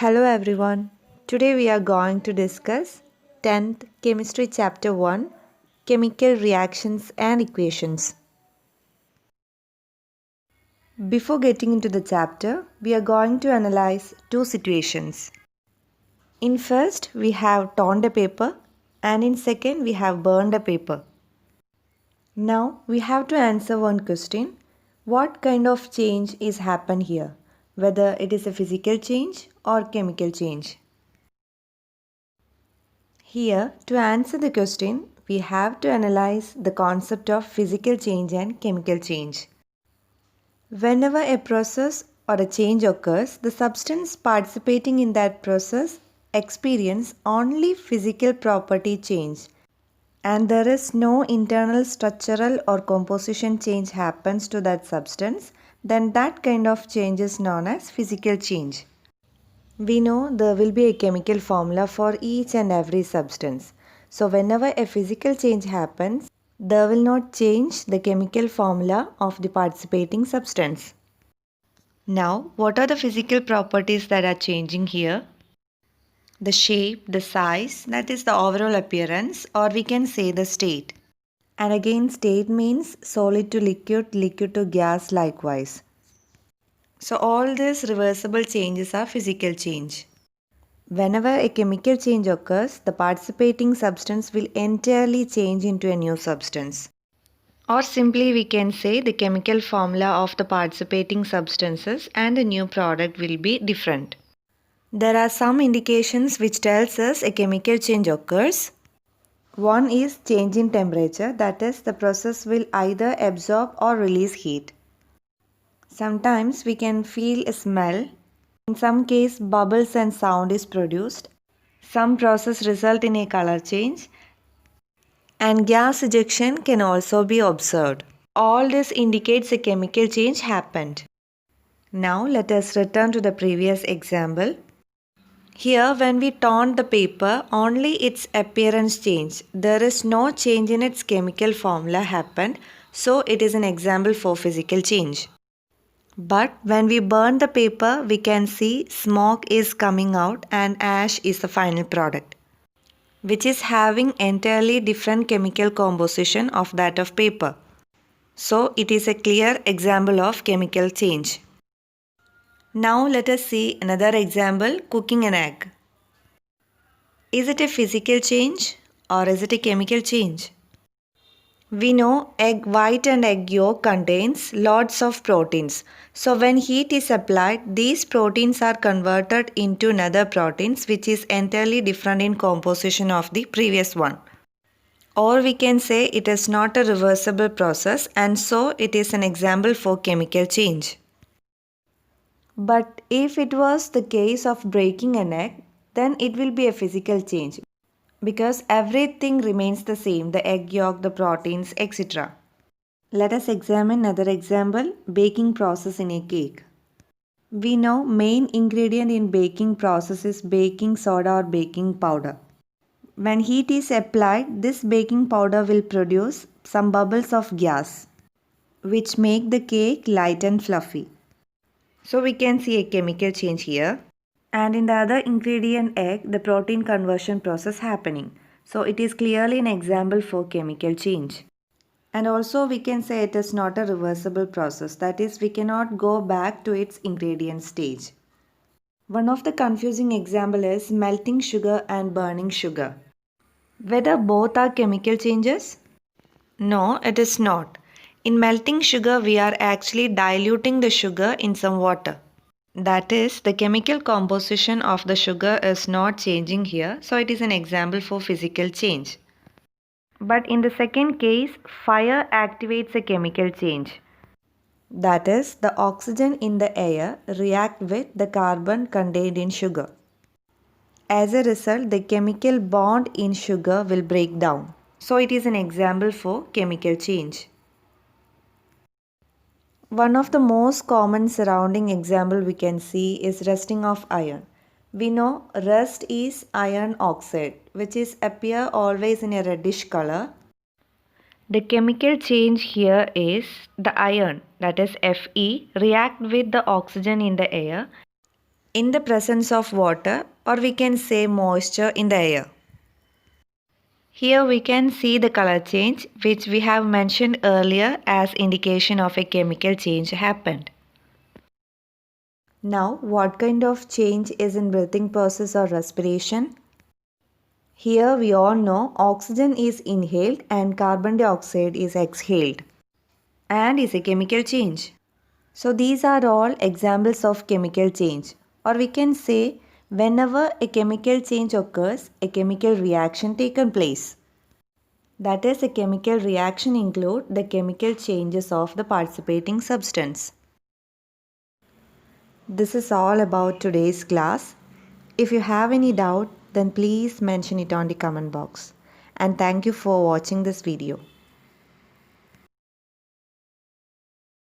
Hello everyone. Today we are going to discuss 10th Chemistry Chapter 1 Chemical Reactions and Equations. Before getting into the chapter, we are going to analyze two situations. In first, we have torn a paper and in second, we have burned a paper. Now, we have to answer one question. What kind of change is happened here? Whether it is a physical change or chemical change. Here, to answer the question, we have to analyze the concept of physical change and chemical change. Whenever a process or a change occurs, the substance participating in that process experience only physical property change and there is no internal structural or composition change happens to that substance, then that kind of change is known as physical change. We know there will be a chemical formula for each and every substance. So whenever a physical change happens, there will not change the chemical formula of the participating substance. Now, what are the physical properties that are changing here? The shape, the size, that is the overall appearance, or we can say the state. And again, state means solid to liquid, liquid to gas likewise. So all these reversible changes are physical change. Whenever a chemical change occurs, the participating substance will entirely change into a new substance. Or simply we can say the chemical formula of the participating substances and the new product will be different. There are some indications which tells us a chemical change occurs. One is change in temperature, that is the process will either absorb or release heat. Sometimes we can feel a smell. In some case, bubbles and sound is produced. Some process result in a color change and gas ejection can also be observed. All this indicates a chemical change happened. Now let us return to the previous example. Here when we torn the paper, only its appearance changed. There is no change in its chemical formula happened, so it is an example for physical change. But when we burn the paper, we can see smoke is coming out and ash is the final product, which is having entirely different chemical composition of that of paper. So it is a clear example of chemical change. Now let us see another example, cooking an egg. Is it a physical change or is it a chemical change? We know egg white and egg yolk contains lots of proteins. So when heat is applied, these proteins are converted into another proteins which is entirely different in composition of the previous one. Or we can say it is not a reversible process and so it is an example for chemical change. But if it was the case of breaking an egg, then it will be a physical change. Because everything remains the same, the egg yolk, the proteins, etc. Let us examine another example, baking process in a cake. We know main ingredient in baking process is baking soda or baking powder. When heat is applied, this baking powder will produce some bubbles of gas, which make the cake light and fluffy. So we can see a chemical change here. And in the other ingredient egg, the protein conversion process happening. So it is clearly an example for chemical change. And also we can say it is not a reversible process. That is, we cannot go back to its ingredient stage. One of the confusing example is melting sugar and burning sugar. Whether both are chemical changes? No, it is not. In melting sugar, we are actually diluting the sugar in some water. That is, the chemical composition of the sugar is not changing here, so it is an example for physical change. But in the second case, fire activates a chemical change. That is, the oxygen in the air react with the carbon contained in sugar. As a result, the chemical bond in sugar will break down. So it is an example for chemical change. One of the most common surrounding example we can see is rusting of iron. We know rust is iron oxide, which is appear always in a reddish color. The chemical change here is the iron, that is Fe, react with the oxygen in the air. in the presence of water, or we can say moisture in the air. Here we can see the color change, which we have mentioned earlier as indication of a chemical change happened. Now, what kind of change is in breathing process or respiration? Here we all know oxygen is inhaled and carbon dioxide is exhaled and is a chemical change. So these are all examples of chemical change, or we can say whenever a chemical change occurs, a chemical reaction taken place. That is, a chemical reaction include the chemical changes of the participating substance. This is all about today's class. If you have any doubt, then please mention it on the comment box. And thank you for watching this video.